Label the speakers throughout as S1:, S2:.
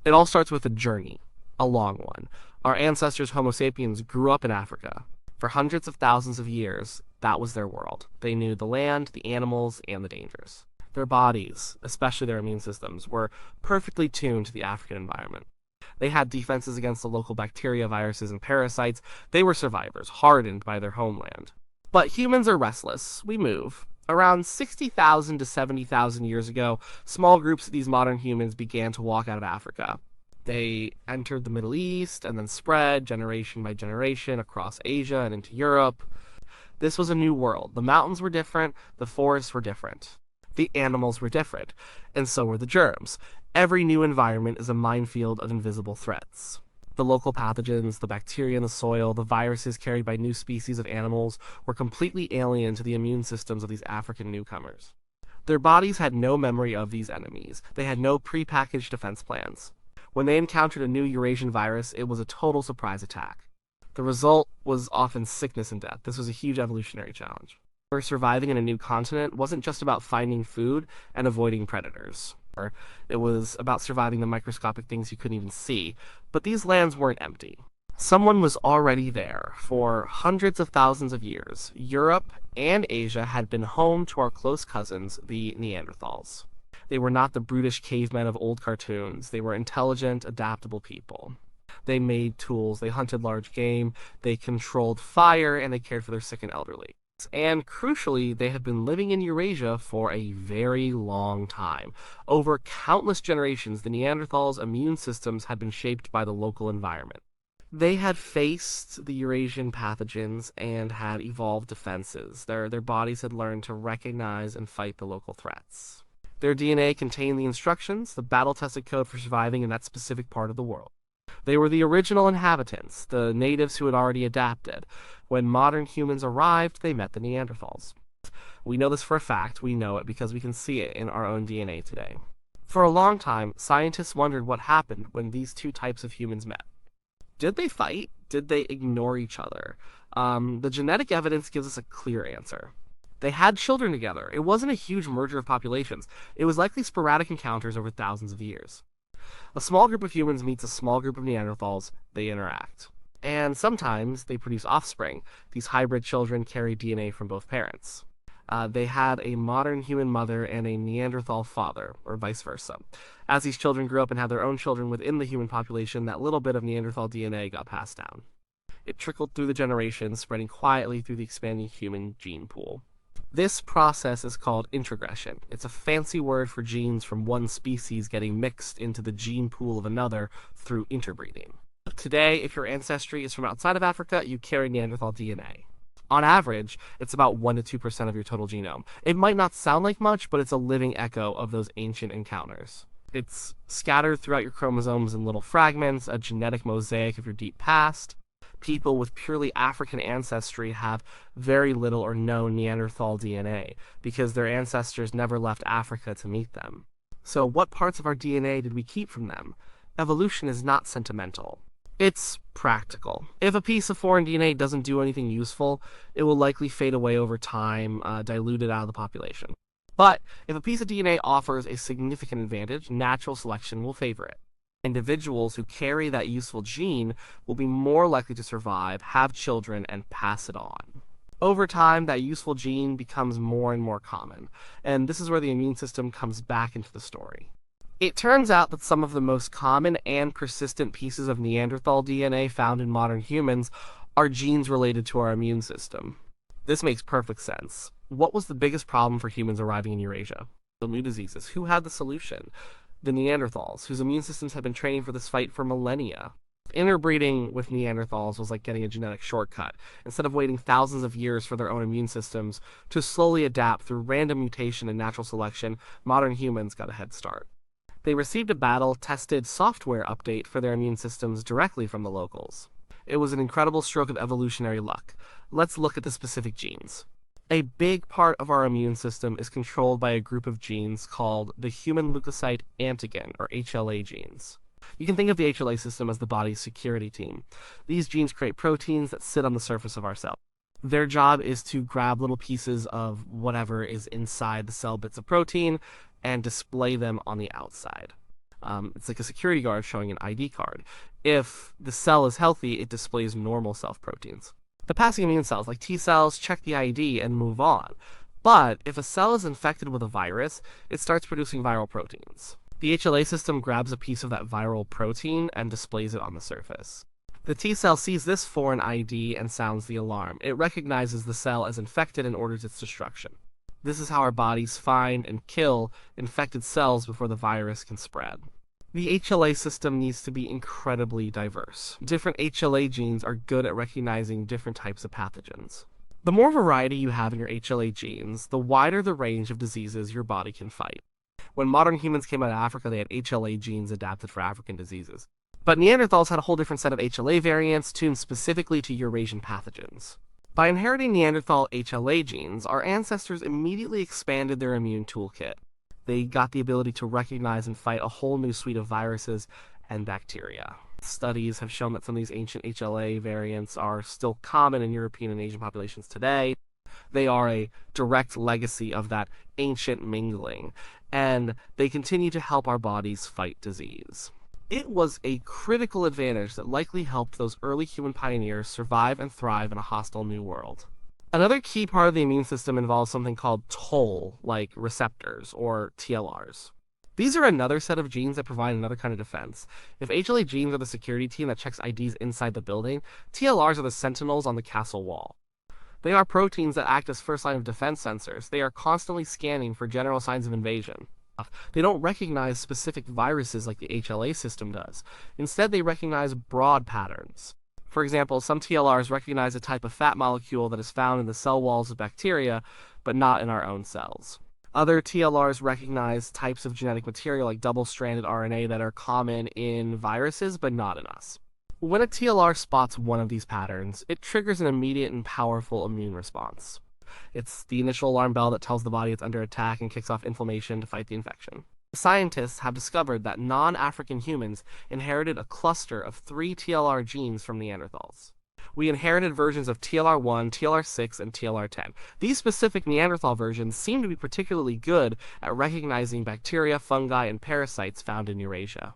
S1: It all starts with a journey, a long one. Our ancestors, Homo sapiens, grew up in Africa. For hundreds of thousands of years, that was their world. They knew the land, the animals, and the dangers. Their bodies, especially their immune systems, were perfectly tuned to the African environment. They had defenses against the local bacteria, viruses, and parasites. They were survivors, hardened by their homeland. But humans are restless. We move. Around 60,000 to 70,000 years ago, small groups of these modern humans began to walk out of Africa. They entered the Middle East and then spread generation by generation across Asia and into Europe. This was a new world. The mountains were different, the forests were different, the animals were different, and so were the germs. Every new environment is a minefield of invisible threats. The local pathogens, the bacteria in the soil, the viruses carried by new species of animals were completely alien to the immune systems of these African newcomers. Their bodies had no memory of these enemies. They had no prepackaged defense plans. When they encountered a new Eurasian virus, it was a total surprise attack. The result was often sickness and death. This was a huge evolutionary challenge. Where surviving in a new continent wasn't just about finding food and avoiding predators. It was about surviving the microscopic things you couldn't even see. But these lands weren't empty. Someone was already there. For hundreds of thousands of years, Europe and Asia had been home to our close cousins, the Neanderthals. They were not the brutish cavemen of old cartoons. They were intelligent, adaptable people. They made tools, they hunted large game, they controlled fire, and they cared for their sick and elderly. And crucially, they had been living in Eurasia for a very long time. Over countless generations, the Neanderthals' immune systems had been shaped by the local environment. They had faced the Eurasian pathogens and had evolved defenses. Their bodies had learned to recognize and fight the local threats. Their DNA contained the instructions, the battle-tested code for surviving in that specific part of the world. They were the original inhabitants, the natives who had already adapted. When modern humans arrived, they met the Neanderthals. We know this for a fact. We know it because we can see it in our own DNA today. For a long time, scientists wondered what happened when these two types of humans met. Did they fight? Did they ignore each other? The genetic evidence gives us a clear answer. They had children together. It wasn't a huge merger of populations. It was likely sporadic encounters over thousands of years. A small group of humans meets a small group of Neanderthals. They interact. And sometimes they produce offspring. These hybrid children carry DNA from both parents. They had a modern human mother and a Neanderthal father, or vice versa. As these children grew up and had their own children within the human population, that little bit of Neanderthal DNA got passed down. It trickled through the generations, spreading quietly through the expanding human gene pool. This process is called introgression. It's a fancy word for genes from one species getting mixed into the gene pool of another through interbreeding. Today, if your ancestry is from outside of Africa, you carry Neanderthal DNA. On average, it's about 1 to 2% of your total genome. It might not sound like much, but it's a living echo of those ancient encounters. It's scattered throughout your chromosomes in little fragments, a genetic mosaic of your deep past. People with purely African ancestry have very little or no Neanderthal DNA because their ancestors never left Africa to meet them. So what parts of our DNA did we keep from them? Evolution is not sentimental. It's practical. If a piece of foreign DNA doesn't do anything useful, it will likely fade away over time, diluted out of the population. But if a piece of DNA offers a significant advantage, natural selection will favor it. Individuals who carry that useful gene will be more likely to survive, have children, and pass it on. Over time, that useful gene becomes more and more common, and this is where the immune system comes back into the story. It turns out that some of the most common and persistent pieces of Neanderthal DNA found in modern humans are genes related to our immune system. This makes perfect sense. What was the biggest problem for humans arriving in Eurasia? New diseases. Who had the solution? The Neanderthals, whose immune systems had been training for this fight for millennia. Interbreeding with Neanderthals was like getting a genetic shortcut. Instead of waiting thousands of years for their own immune systems to slowly adapt through random mutation and natural selection, modern humans got a head start. They received a battle-tested software update for their immune systems directly from the locals. It was an incredible stroke of evolutionary luck. Let's look at the specific genes. A big part of our immune system is controlled by a group of genes called the human leukocyte antigen, or HLA genes. You can think of the HLA system as the body's security team. These genes create proteins that sit on the surface of our cells. Their job is to grab little pieces of whatever is inside the cell bits of protein and display them on the outside. It's like a security guard showing an ID card. If the cell is healthy, it displays normal self-proteins. The passing immune cells, like T cells, check the ID and move on. But if a cell is infected with a virus, it starts producing viral proteins. The HLA system grabs a piece of that viral protein and displays it on the surface. The T cell sees this foreign ID and sounds the alarm. It recognizes the cell as infected and orders its destruction. This is how our bodies find and kill infected cells before the virus can spread. The HLA system needs to be incredibly diverse. Different HLA genes are good at recognizing different types of pathogens. The more variety you have in your HLA genes, the wider the range of diseases your body can fight. When modern humans came out of Africa, they had HLA genes adapted for African diseases. But Neanderthals had a whole different set of HLA variants tuned specifically to Eurasian pathogens. By inheriting Neanderthal HLA genes, our ancestors immediately expanded their immune toolkit. They got the ability to recognize and fight a whole new suite of viruses and bacteria. Studies have shown that some of these ancient HLA variants are still common in European and Asian populations today. They are a direct legacy of that ancient mingling, and they continue to help our bodies fight disease. It was a critical advantage that likely helped those early human pioneers survive and thrive in a hostile new world. Another key part of the immune system involves something called toll-like receptors, or TLRs. These are another set of genes that provide another kind of defense. If HLA genes are the security team that checks IDs inside the building, TLRs are the sentinels on the castle wall. They are proteins that act as first line of defense sensors. They are constantly scanning for general signs of invasion. They don't recognize specific viruses like the HLA system does. Instead, they recognize broad patterns. For example, some TLRs recognize a type of fat molecule that is found in the cell walls of bacteria, but not in our own cells. Other TLRs recognize types of genetic material like double-stranded RNA that are common in viruses, but not in us. When a TLR spots one of these patterns, it triggers an immediate and powerful immune response. It's the initial alarm bell that tells the body it's under attack and kicks off inflammation to fight the infection. Scientists have discovered that non-African humans inherited a cluster of 3 TLR genes from Neanderthals. We inherited versions of TLR1, TLR6, and TLR10. These specific Neanderthal versions seem to be particularly good at recognizing bacteria, fungi, and parasites found in Eurasia.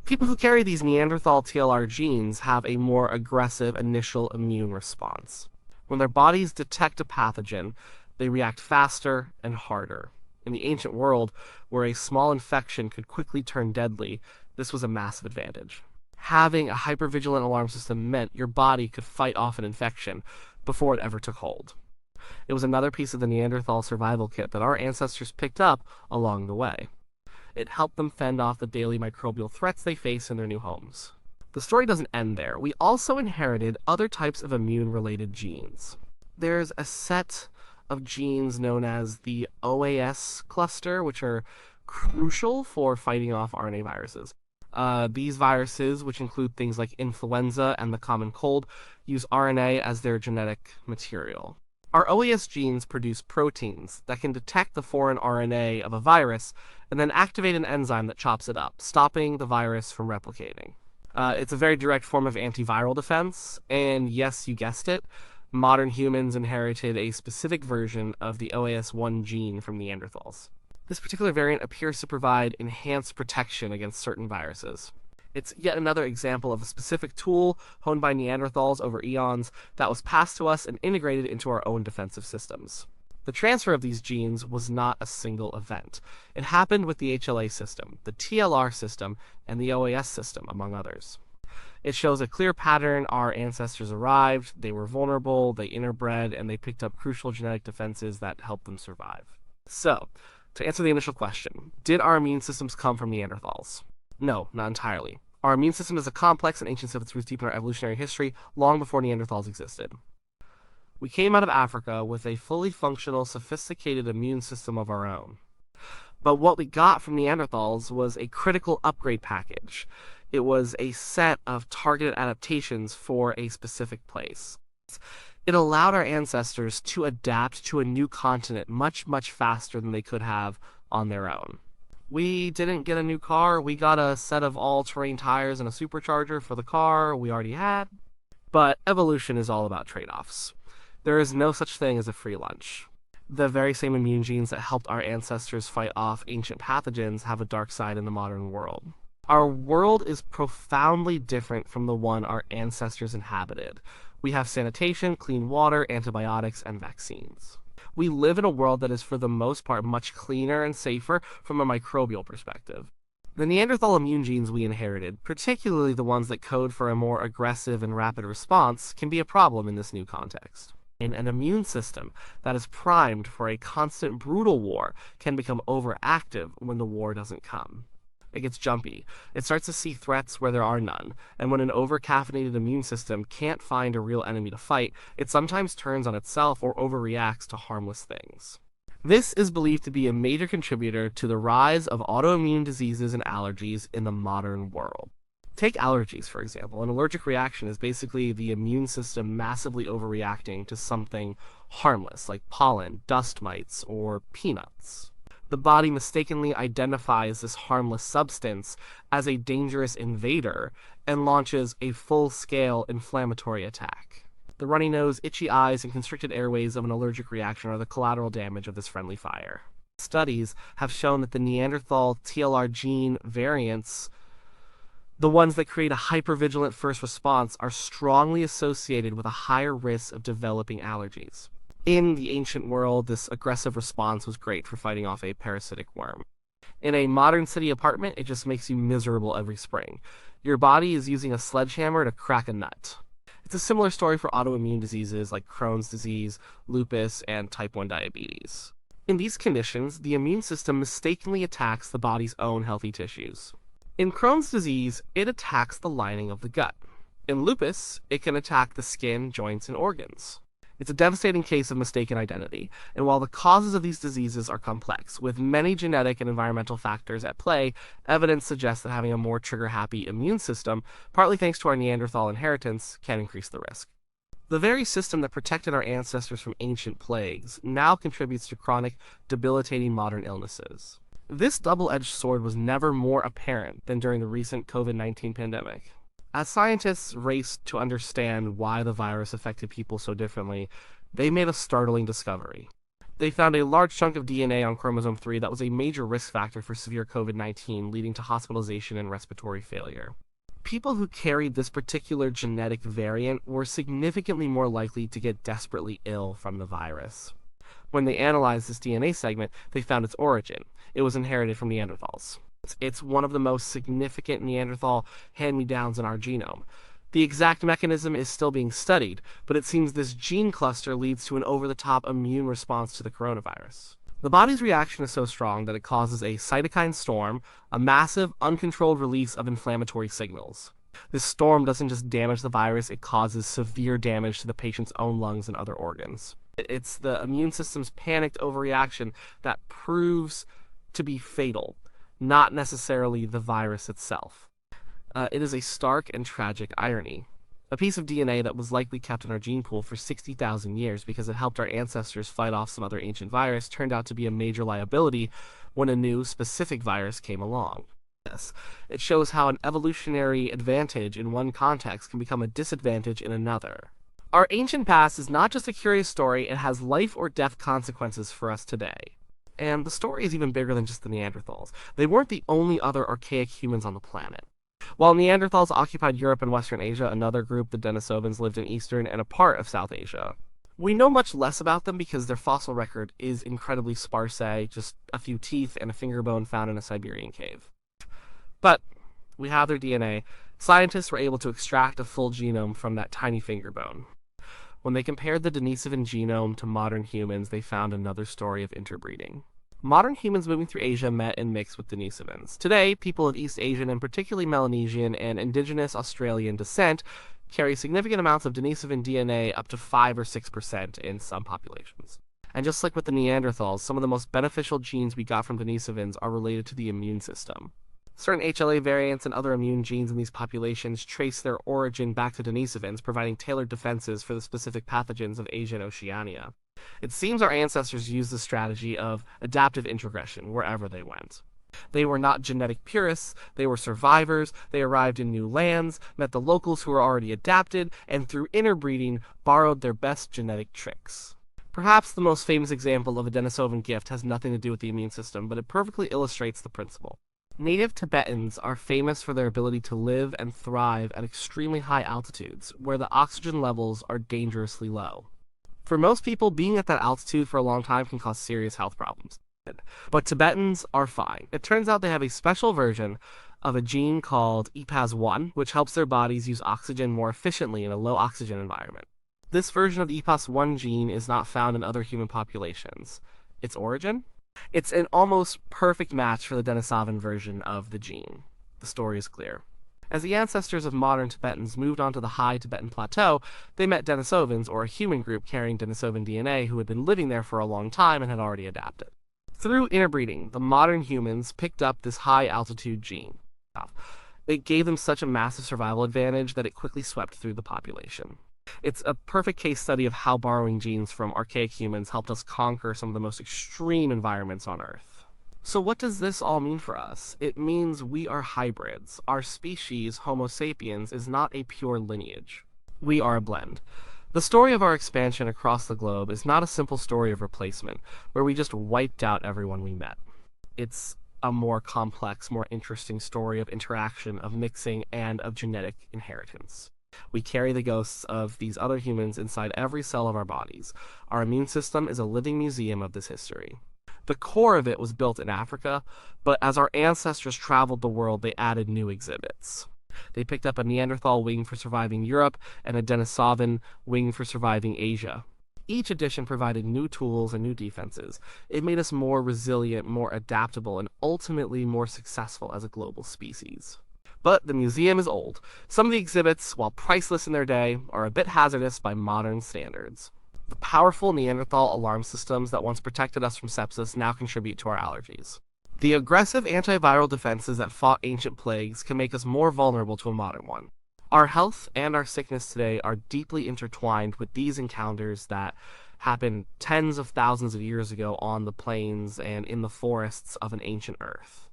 S1: People who carry these Neanderthal TLR genes have a more aggressive initial immune response. When their bodies detect a pathogen, they react faster and harder. In the ancient world, where a small infection could quickly turn deadly, this was a massive advantage. Having a hypervigilant alarm system meant your body could fight off an infection before it ever took hold. It was another piece of the Neanderthal survival kit that our ancestors picked up along the way. It helped them fend off the daily microbial threats they face in their new homes. The story doesn't end there. We also inherited other types of immune-related genes. There's a set of genes known as the OAS cluster, which are crucial for fighting off RNA viruses. These viruses, which include things like influenza and the common cold, use RNA as their genetic material. Our OAS genes produce proteins that can detect the foreign RNA of a virus and then activate an enzyme that chops it up, stopping the virus from replicating. It's a very direct form of antiviral defense, and yes, you guessed it, modern humans inherited a specific version of the OAS1 gene from Neanderthals. This particular variant appears to provide enhanced protection against certain viruses. It's yet another example of a specific tool honed by Neanderthals over eons that was passed to us and integrated into our own defensive systems. The transfer of these genes was not a single event. It happened with the HLA system, the TLR system, and the OAS system, among others. It shows a clear pattern. Our ancestors arrived, they were vulnerable, they interbred, and they picked up crucial genetic defenses that helped them survive. So, to answer the initial question, did our immune systems come from Neanderthals? No, not entirely. Our immune system is a complex and ancient system that's roots deep in our evolutionary history, long before Neanderthals existed. We came out of Africa with a fully functional, sophisticated immune system of our own. But what we got from Neanderthals was a critical upgrade package. It was a set of targeted adaptations for a specific place. It allowed our ancestors to adapt to a new continent much, much faster than they could have on their own. We didn't get a new car. We got a set of all-terrain tires and a supercharger for the car we already had. But evolution is all about trade-offs. There is no such thing as a free lunch. The very same immune genes that helped our ancestors fight off ancient pathogens have a dark side in the modern world. Our world is profoundly different from the one our ancestors inhabited. We have sanitation, clean water, antibiotics, and vaccines. We live in a world that is, for the most part, much cleaner and safer from a microbial perspective. The Neanderthal immune genes we inherited, particularly the ones that code for a more aggressive and rapid response, can be a problem in this new context. In an immune system that is primed for a constant brutal war can become overactive when the war doesn't come. It gets jumpy. It starts to see threats where there are none, and when an overcaffeinated immune system can't find a real enemy to fight, it sometimes turns on itself or overreacts to harmless things. This is believed to be a major contributor to the rise of autoimmune diseases and allergies in the modern world. Take allergies, for example. An allergic reaction is basically the immune system massively overreacting to something harmless, like pollen, dust mites, or peanuts. The body mistakenly identifies this harmless substance as a dangerous invader and launches a full-scale inflammatory attack. The runny nose, itchy eyes, and constricted airways of an allergic reaction are the collateral damage of this friendly fire. Studies have shown that the Neanderthal TLR gene variants, the ones that create a hypervigilant first response, are strongly associated with a higher risk of developing allergies. In the ancient world, this aggressive response was great for fighting off a parasitic worm. In a modern city apartment, it just makes you miserable every spring. Your body is using a sledgehammer to crack a nut. It's a similar story for autoimmune diseases like Crohn's disease, lupus, and type 1 diabetes. In these conditions, the immune system mistakenly attacks the body's own healthy tissues. In Crohn's disease, it attacks the lining of the gut. In lupus, it can attack the skin, joints, and organs. It's a devastating case of mistaken identity, and while the causes of these diseases are complex, with many genetic and environmental factors at play, evidence suggests that having a more trigger-happy immune system, partly thanks to our Neanderthal inheritance, can increase the risk. The very system that protected our ancestors from ancient plagues now contributes to chronic, debilitating modern illnesses. This double-edged sword was never more apparent than during the recent COVID-19 pandemic. As scientists raced to understand why the virus affected people so differently, they made a startling discovery. They found a large chunk of DNA on chromosome 3 that was a major risk factor for severe COVID-19, leading to hospitalization and respiratory failure. People who carried this particular genetic variant were significantly more likely to get desperately ill from the virus. When they analyzed this DNA segment, they found its origin. It was inherited from Neanderthals. It's one of the most significant Neanderthal hand-me-downs in our genome. The exact mechanism is still being studied, but it seems this gene cluster leads to an over-the-top immune response to the coronavirus. The body's reaction is so strong that it causes a cytokine storm, a massive, uncontrolled release of inflammatory signals. This storm doesn't just damage the virus, it causes severe damage to the patient's own lungs and other organs. It's the immune system's panicked overreaction that proves to be fatal, not necessarily the virus itself. It is a stark and tragic irony. A piece of DNA that was likely kept in our gene pool for 60,000 years because it helped our ancestors fight off some other ancient virus turned out to be a major liability when a new, specific virus came along. It shows how an evolutionary advantage in one context can become a disadvantage in another. Our ancient past is not just a curious story, it has life or death consequences for us today. And the story is even bigger than just the Neanderthals. They weren't the only other archaic humans on the planet. While Neanderthals occupied Europe and Western Asia, another group, the Denisovans, lived in Eastern and a part of South Asia. We know much less about them because their fossil record is incredibly sparse, just a few teeth and a finger bone found in a Siberian cave. But we have their DNA. Scientists were able to extract a full genome from that tiny finger bone. When they compared the Denisovan genome to modern humans, they found another story of interbreeding. Modern humans moving through Asia met and mixed with Denisovans. Today, people of East Asian and particularly Melanesian and indigenous Australian descent carry significant amounts of Denisovan DNA, up to 5 or 6% in some populations. And just like with the Neanderthals, some of the most beneficial genes we got from Denisovans are related to the immune system. Certain HLA variants and other immune genes in these populations trace their origin back to Denisovans, providing tailored defenses for the specific pathogens of Asia and Oceania. It seems our ancestors used the strategy of adaptive introgression wherever they went. They were not genetic purists, they were survivors, they arrived in new lands, met the locals who were already adapted, and through interbreeding, borrowed their best genetic tricks. Perhaps the most famous example of a Denisovan gift has nothing to do with the immune system, but it perfectly illustrates the principle. Native Tibetans are famous for their ability to live and thrive at extremely high altitudes, where the oxygen levels are dangerously low. For most people, being at that altitude for a long time can cause serious health problems. But Tibetans are fine. It turns out they have a special version of a gene called EPAS1, which helps their bodies use oxygen more efficiently in a low oxygen environment. This version of the EPAS1 gene is not found in other human populations. Its origin? It's an almost perfect match for the Denisovan version of the gene. The story is clear. As the ancestors of modern Tibetans moved onto the high Tibetan plateau, they met Denisovans, or a human group carrying Denisovan DNA who had been living there for a long time and had already adapted. Through interbreeding, the modern humans picked up this high-altitude gene. It gave them such a massive survival advantage that it quickly swept through the population. It's a perfect case study of how borrowing genes from archaic humans helped us conquer some of the most extreme environments on Earth. So what does this all mean for us? It means we are hybrids. Our species, Homo sapiens, is not a pure lineage. We are a blend. The story of our expansion across the globe is not a simple story of replacement, where we just wiped out everyone we met. It's a more complex, more interesting story of interaction, of mixing, and of genetic inheritance. We carry the ghosts of these other humans inside every cell of our bodies. Our immune system is a living museum of this history. The core of it was built in Africa, but as our ancestors traveled the world, they added new exhibits. They picked up a Neanderthal wing for surviving Europe and a Denisovan wing for surviving Asia. Each edition provided new tools and new defenses. It made us more resilient, more adaptable, and ultimately more successful as a global species. But the museum is old. Some of the exhibits, while priceless in their day, are a bit hazardous by modern standards. The powerful Neanderthal alarm systems that once protected us from sepsis now contribute to our allergies. The aggressive antiviral defenses that fought ancient plagues can make us more vulnerable to a modern one. Our health and our sickness today are deeply intertwined with these encounters that happened tens of thousands of years ago on the plains and in the forests of an ancient Earth.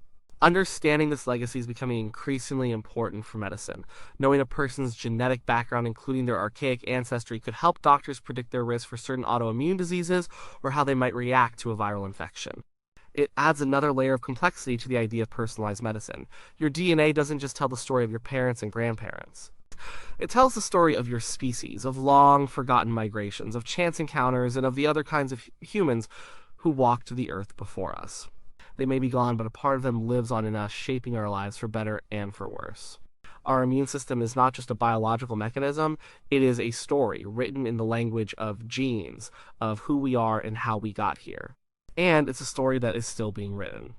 S1: Understanding this legacy is becoming increasingly important for medicine. Knowing a person's genetic background, including their archaic ancestry, could help doctors predict their risk for certain autoimmune diseases or how they might react to a viral infection. It adds another layer of complexity to the idea of personalized medicine. Your DNA doesn't just tell the story of your parents and grandparents. It tells the story of your species, of long-forgotten migrations, of chance encounters, and of the other kinds of humans who walked the earth before us. They may be gone, but a part of them lives on in us, shaping our lives for better and for worse. Our immune system is not just a biological mechanism, it is a story written in the language of genes, of who we are and how we got here. And it's a story that is still being written.